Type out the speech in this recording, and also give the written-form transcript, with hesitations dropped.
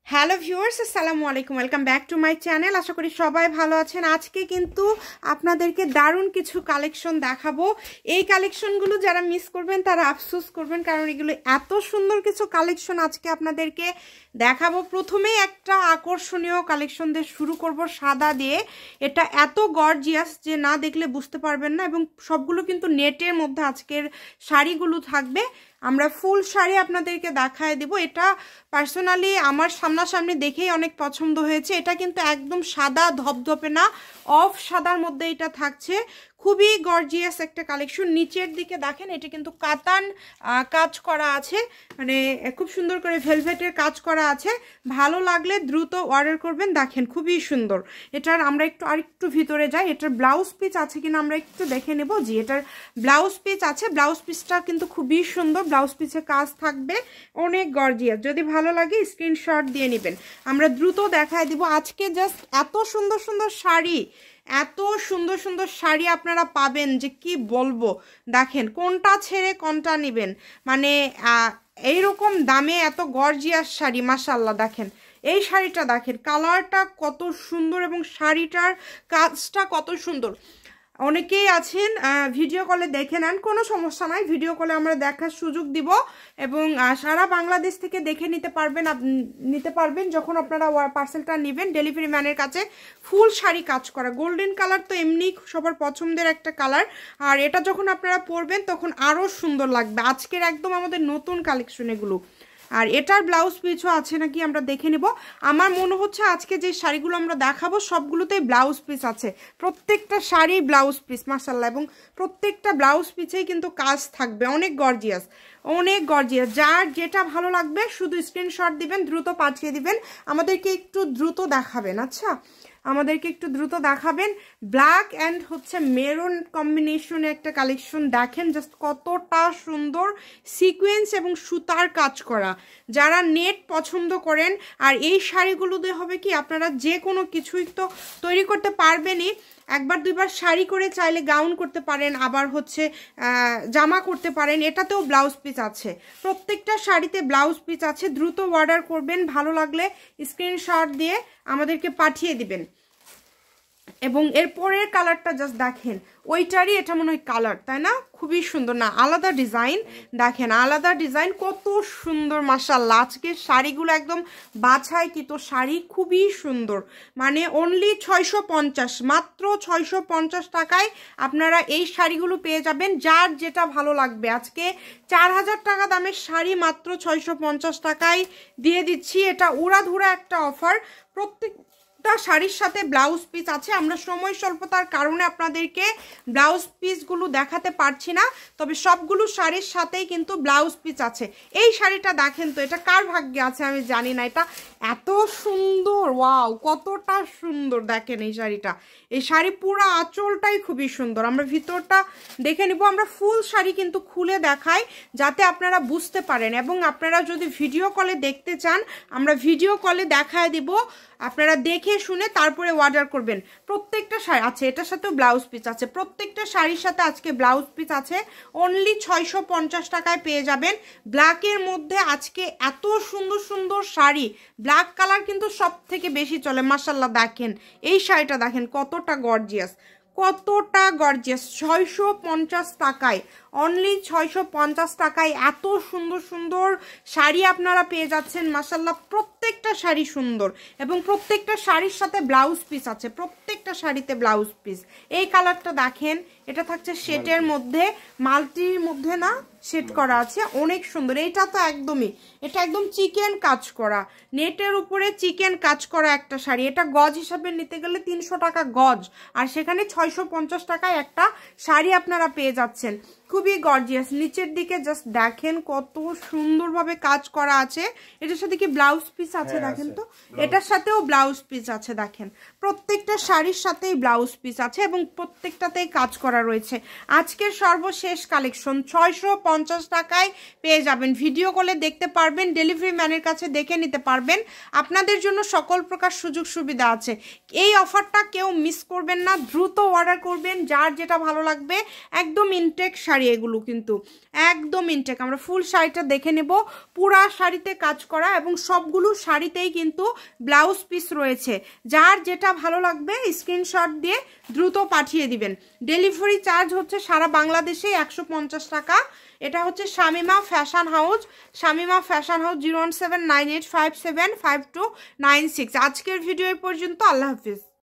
Hello viewers, আসসালামু আলাইকুম। Welcome back to my channel. আশা করি সবাই ভালো আছেন। আজকে কিন্তু আপনাদেরকে দারুণ কিছু কালেকশন দেখাবো। এই কালেকশনগুলো যারা মিস করবেন তারা আফসোস করবেন, কারণ এগুলো এত সুন্দর কিছু কালেকশন আজকে আপনাদেরকে দেখাবো। প্রথমেই একটা আকর্ষণীয় কালেকশন দিয়ে শুরু করব, সাদা দিয়ে। এটা এত গর্জিয়াস যে না দেখলে বুঝতে পারবেন না, এবং সবগুলো কিন্তু নেটের মধ্যে আজকের শাড়িগুলো থাকবে। আমরা ফুল শাড়ি আপনাদেরকে দেখায় দেব। এটা পার্সোনালি আমার সামনাসামনি দেখেই অনেক পছন্দ হয়েছে। এটা কিন্তু একদম সাদা ধপধপে না, অফ সাদার মধ্যে এটা থাকছে। খুবই গর্জিয়াস একটা কালেকশন। নিচের দিকে দেখেন, এটা কিন্তু কাতান কাজ করা আছে, মানে খুব সুন্দর করে ভেলভেটের কাজ করা আছে। ভালো লাগলে দ্রুত অর্ডার করবেন। দেখেন খুবই সুন্দর। এটার আমরা আরেকটু ভিতরে যাই। এটার ব্লাউজ পিস আছে কিনা আমরা একটু দেখে নেব। জি, এটার ব্লাউজ পিস আছে। ব্লাউজ পিসটা কিন্তু খুবই সুন্দর। ব্লাউজ পিসে কাজ থাকবে, অনেক গর্জিয়াস। যদি ভালো লাগে স্ক্রিনশট দিয়ে নেবেন। আমরা দ্রুত দেখায় দিব। আজকে জাস্ট এত সুন্দর সুন্দর শাড়ি, এত সুন্দর সুন্দর শাড়ি আপনারা পাবেন যে কি বলবো। দেখেন কোনটা ছেড়ে কোনটা নেবেন, মানে এইরকম দামে এত গর্জিয়াস শাড়ি, মাশাআল্লাহ। দেখেন এই শাড়িটা, দেখেন কালারটা কত সুন্দর এবং শাড়িটার কাজটা কত সুন্দর। অনেকেই আছেন ভিডিও কলে দেখে নেন, কোনো সমস্যা নাই। ভিডিও কলে আমরা দেখার সুযোগ দিব, এবং সারা বাংলাদেশ থেকে দেখে নিতে পারবেন যখন আপনারা পার্সেলটা নেবেন। ডেলিভারি ম্যানের কাছে ফুল শাড়ি কাজ করা। গোল্ডেন কালার তো এমনি সবার পছন্দের একটা কালার, আর এটা যখন আপনারা পরবেন তখন আরও সুন্দর লাগবে। আজকের একদম আমাদের নতুন কালেকশন এগুলো। আর এটার ব্লাউজ পিসও আছে নাকি আমরা দেখে নেব। আমার মনে হচ্ছে আজকে যে শাড়িগুলো আমরা দেখাবো সবগুলোতেই ব্লাউজ পিস আছে। প্রত্যেকটা শাড়ি ব্লাউজ পিস, মাশাআল্লাহ। এবং প্রত্যেকটা ব্লাউজ পিসেই কিন্তু কাজ থাকবে। অনেক গর্জিয়াস, অনেক গর্জিয়াস। যার যেটা ভালো লাগবে শুধু স্ক্রিনশট দিবেন, দ্রুত পাঠিয়ে দিবেন। আমাদেরকে একটু দ্রুত দেখাবেন। আচ্ছা, আমাদেরকে একটু দ্রুত দেখাবেন। ব্ল্যাক অ্যান্ড হচ্ছে মেরুন কম্বিনেশনে একটা কালেকশন। দেখেন জাস্ট কতটা সুন্দর সিকোয়েন্স এবং সুতার কাজ করা। যারা নেট পছন্দ করেন, আর এই শাড়িগুলো দিয়ে হবে কি, আপনারা যে কোনো কিছুই তো তৈরি করতে পারবেনই। একবার দুইবার শাড়ি করে চাইলে গাউন করতে পারেন, আবার হচ্ছে জামা করতে পারেন। এটাতেও ব্লাউজ পিস আছে। প্রত্যেকটা শাড়িতে ব্লাউজ পিস আছে। দ্রুত অর্ডার করবেন। ভালো লাগলে স্ক্রিনশট দিয়ে আমাদেরকে পাঠিয়ে দিবেন। এবং এর পরের কালারটা জাস্ট দেখেন, ওইটারই এটা মনে হয় কালার, তাই না? খুবই সুন্দর না? আলাদা ডিজাইন। দেখেন আলাদা ডিজাইন, কত সুন্দর, মাশাআল্লাহ। আজকের শাড়িগুলো একদম বাছাইকৃত শাড়ি, খুবই সুন্দর। মানে অনলি 650, মাত্র 650 টাকায় আপনারা এই শাড়িগুলো পেয়ে যাবেন। যার যেটা ভালো লাগবে। আজকে 4000 টাকা দামের শাড়ি মাত্র 650 টাকায় দিয়ে দিচ্ছি। এটা উড়াধুরা একটা অফার। শাড়ির সাথে ব্লাউজ পিস আছে। আমরা সময় স্বল্পতার কারণে আপনাদেরকে ব্লাউজ পিসগুলো দেখাতে পারছি না, তবে সবগুলো শাড়ির সাথেই কিন্তু ব্লাউজ পিস আছে। এই শাড়িটা দেখেন তো, এটা কার ভাগ্যে আছে আমি জানি না। এটা এত সুন্দর, ওয়াও, কতটা সুন্দর। দেখেন এই শাড়িটা, এই শাড়ি পুরো আঁচলটাই খুবই সুন্দর। আমরা ভিতরটা দেখে নিব। আমরা ফুল শাড়ি কিন্তু খুলে দেখাই যাতে আপনারা বুঝতে পারেন, এবং আপনারা যদি ভিডিও কলে দেখতে চান আমরা ভিডিও কলে দেখায় দিব। আপনারা দেখে শুনে তারপরে অর্ডার করবেন। প্রত্যেকটা শাড়ি আছে, এটার সাথেও ব্লাউজ পিস আছে। প্রত্যেকটা শাড়ির সাথে আজকে ব্লাউজ পিস আছে। অনলি 650 টাকায় পেয়ে যাবেন। ব্ল্যাকের মধ্যে আজকে এত সুন্দর সুন্দর শাড়ি। ব্ল্যাক কালার কিন্তু সব থেকে বেশি চলে, মাশাআল্লাহ। দেখেন এই শাড়িটা, দেখেন কতটা গর্জিয়াস, কতটা গর্জিয়াস। 650 টাকায়, অনলি 650 টাকায় এত সুন্দর সুন্দর শাড়ি আপনারা পেয়ে যাচ্ছেন, মাশাআল্লাহ। প্রত্যেকটা শাড়ি সুন্দর, এবং প্রত্যেকটা শাড়ির সাথে ব্লাউজ পিস আছে। প্রত্যেকটা শাড়িতে ব্লাউজ পিস। এই কালারটা দেখেন, এটা থাকছে শেটের মধ্যে, মাল্টির মধ্যে না, শেড করা আছে, অনেক সুন্দর। এটা তো একদমই, এটা একদম চিকেন কাজ করা, নেটের উপরে চিকেন কাজ করা একটা শাড়ি। এটা গজ হিসাবে নিতে গেলে 300 টাকা গজ, আর সেখানে 650 টাকায় একটা শাড়ি আপনারা পেয়ে যাচ্ছেন। খুবই গর্জিয়াস। নিচের দিকে জাস্ট দেখেন কত সুন্দরভাবে কাজ করা আছে। এটার সাথে কি ব্লাউজ পিস আছে? দেখেন তো, এটার সাথেও ব্লাউজ পিস আছে। দেখেন প্রত্যেকটা শাড়ির সাথেই ব্লাউজ পিস আছে, এবং প্রত্যেকটাতেই কাজ করা রয়েছে। আজকের সর্বশেষ কালেকশন 650 150 টাকায় পেয়ে যাবেন। ভিডিও কলে দেখতে পারবেন, ডেলিভারি ম্যানের কাছে দেখে নিতে পারবেন। আপনাদের জন্য সকল প্রকার সুযোগ সুবিধা আছে। এই অফারটা কেউ মিস করবেন না, দ্রুত অর্ডার করবেন, যার যেটা ভালো লাগবে। একদম ইনটেক শাড়ি এগুলো, কিন্তু একদম ইনটেক। আমরা ফুল শাড়িটা দেখে নেব, পুরা শাড়িতে কাজ করা এবং সবগুলো শাড়িতেই কিন্তু ব্লাউজ পিস রয়েছে। যার যেটা ভালো লাগবে স্ক্রিনশট দিয়ে দ্রুত পাঠিয়ে দিবেন। ডেলিভারি চার্জ হচ্ছে সারা বাংলাদেশে 150 টাকা। এটা হচ্ছে Shamima fashion house, Shamima fashion house 01798575296। আজকের ভিডিও পর্যন্ত, আল্লাহ হাফিজ।